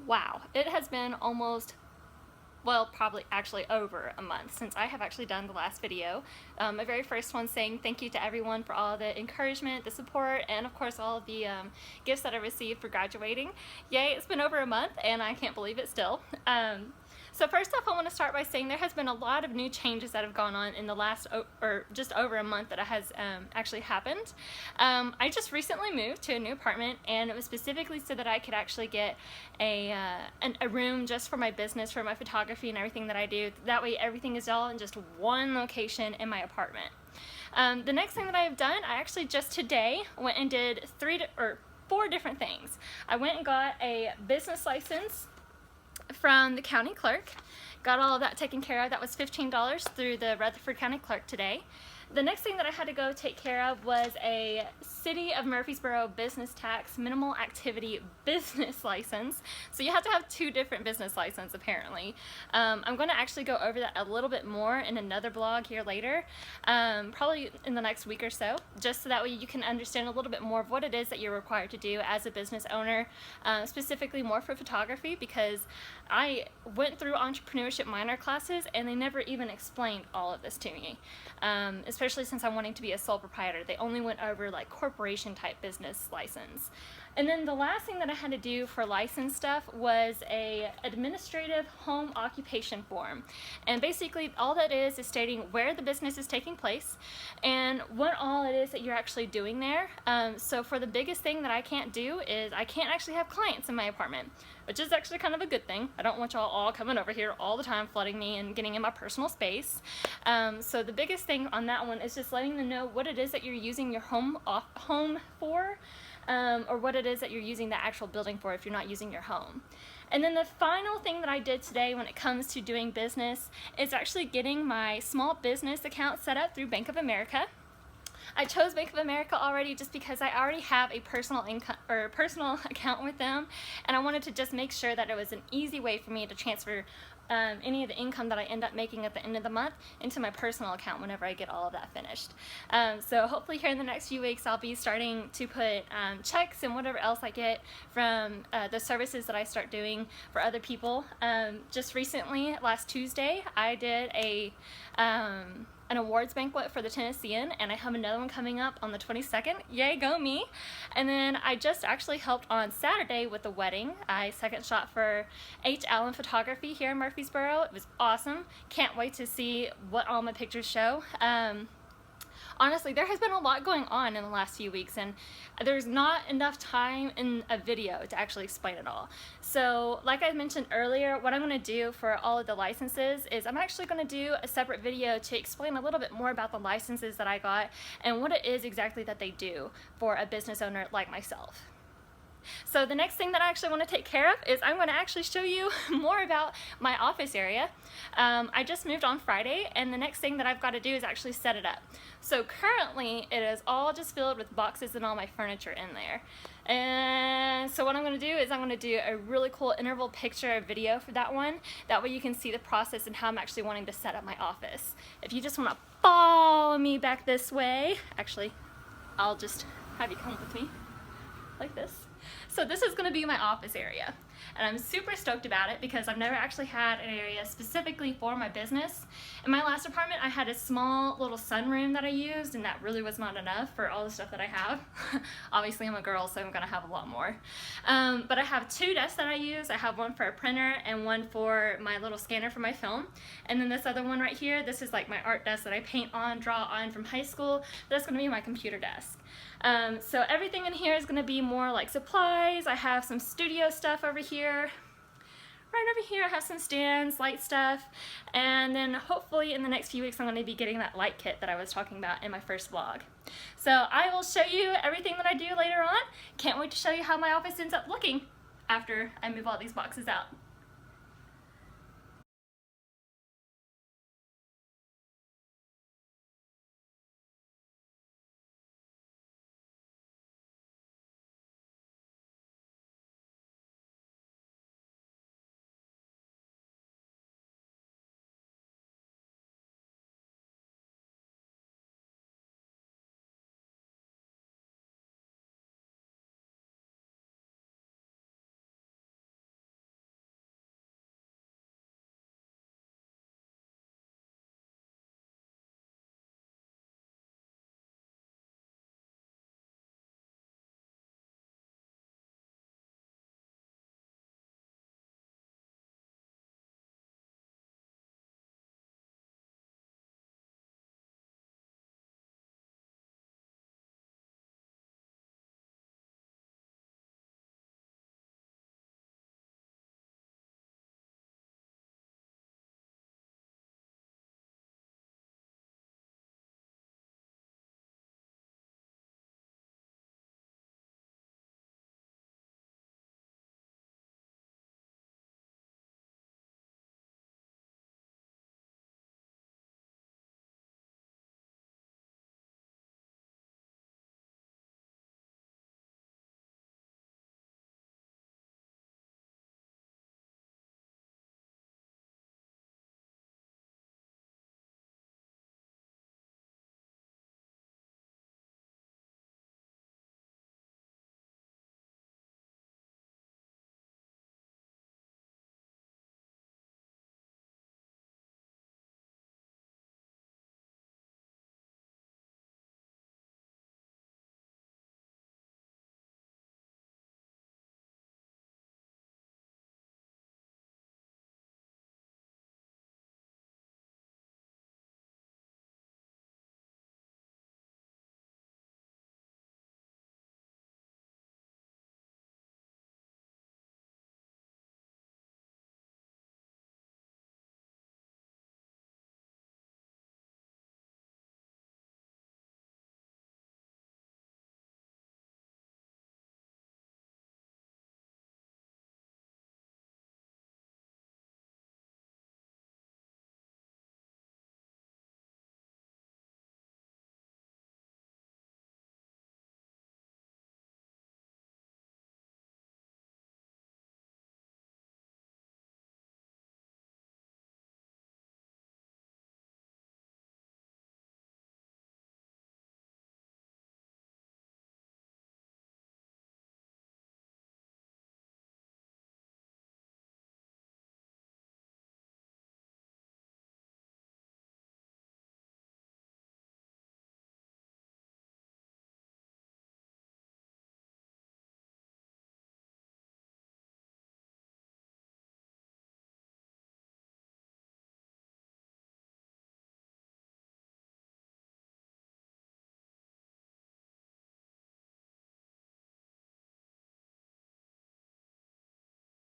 Wow, it has been almost, well, probably actually over a month since I have actually done the last video. My very first one saying thank you to everyone for all the encouragement, the support, and of course all of the gifts that I received for graduating. Yay, it's been over a month and I can't believe it still. So first off, I want to start by saying there has been a lot of new changes that have gone on in the last, or just over a month that has actually happened. I just recently moved to a new apartment, and it was specifically so that I could actually get a room just for my business, for my photography and everything that I do. That way everything is all in just one location in my apartment. The next thing that I have done, I actually just today went and did four different things. I went and got a business license from the county clerk, got all of that taken care of. That was $15 through the Rutherford County Clerk today. The next thing that I had to go take care of was a City of Murfreesboro business tax minimal activity business license. So you have to have two different business licenses apparently. I'm going to actually go over that a little bit more in another blog here later, probably in the next week or so, just so that way you can understand a little bit more of what it is that you're required to do as a business owner, specifically more for photography, because I went through entrepreneurship minor classes and they never even explained all of this to me. Especially since I'm wanting to be a sole proprietor. They only went over like corporation type business license. And then the last thing that I had to do for license stuff was a administrative home occupation form. And basically all that is stating where the business is taking place and what all it is that you're actually doing there. So for the biggest thing that I can't do is I can't actually have clients in my apartment, which is actually kind of a good thing. I don't want y'all all coming over here all the time flooding me and getting in my personal space. So the biggest thing on that one is just letting them know what it is that you're using your home for, or what it is that you're using the actual building for if you're not using your home. And then the final thing that I did today when it comes to doing business is actually getting my small business account set up through Bank of America. I chose Bank of America already just because I already have a personal account with them, and I wanted to just make sure that it was an easy way for me to transfer any of the income that I end up making at the end of the month into my personal account whenever I get all of that finished. So hopefully here in the next few weeks I'll be starting to put checks and whatever else I get from the services that I start doing for other people. Just recently, last Tuesday, I did an awards banquet for the Tennessean, and I have another one coming up on the 22nd. Yay, go me! And then I just actually helped on Saturday with the wedding. I second shot for H. Allen Photography here in Murfreesboro. It was awesome. Can't wait to see what all my pictures show. Honestly, there has been a lot going on in the last few weeks, and there's not enough time in a video to actually explain it all. So like I mentioned earlier, what I'm going to do for all of the licenses is I'm actually going to do a separate video to explain a little bit more about the licenses that I got and what it is exactly that they do for a business owner like myself. So the next thing that I actually want to take care of is I'm going to actually show you more about my office area. I just moved on Friday, and the next thing that I've got to do is actually set it up. So currently it is all just filled with boxes and all my furniture in there. And so what I'm going to do is I'm going to do a really cool interval picture video for that one. That way you can see the process and how I'm actually wanting to set up my office. If you just want to follow me back this way, actually I'll just have you come with me like this. So this is going to be my office area, and I'm super stoked about it because I've never actually had an area specifically for my business. In my last apartment, I had a small little sunroom that I used, and that really was not enough for all the stuff that I have. Obviously, I'm a girl, so I'm going to have a lot more. But I have two desks that I use. I have one for a printer and one for my little scanner for my film. And then this other one right here, this is like my art desk that I paint on, draw on from high school. That's going to be my computer desk. So everything in here is going to be more like supplies. I have some studio stuff over here. Right over here I have some stands, light stuff, and then hopefully in the next few weeks I'm going to be getting that light kit that I was talking about in my first vlog. So I will show you everything that I do later on. Can't wait to show you how my office ends up looking after I move all these boxes out.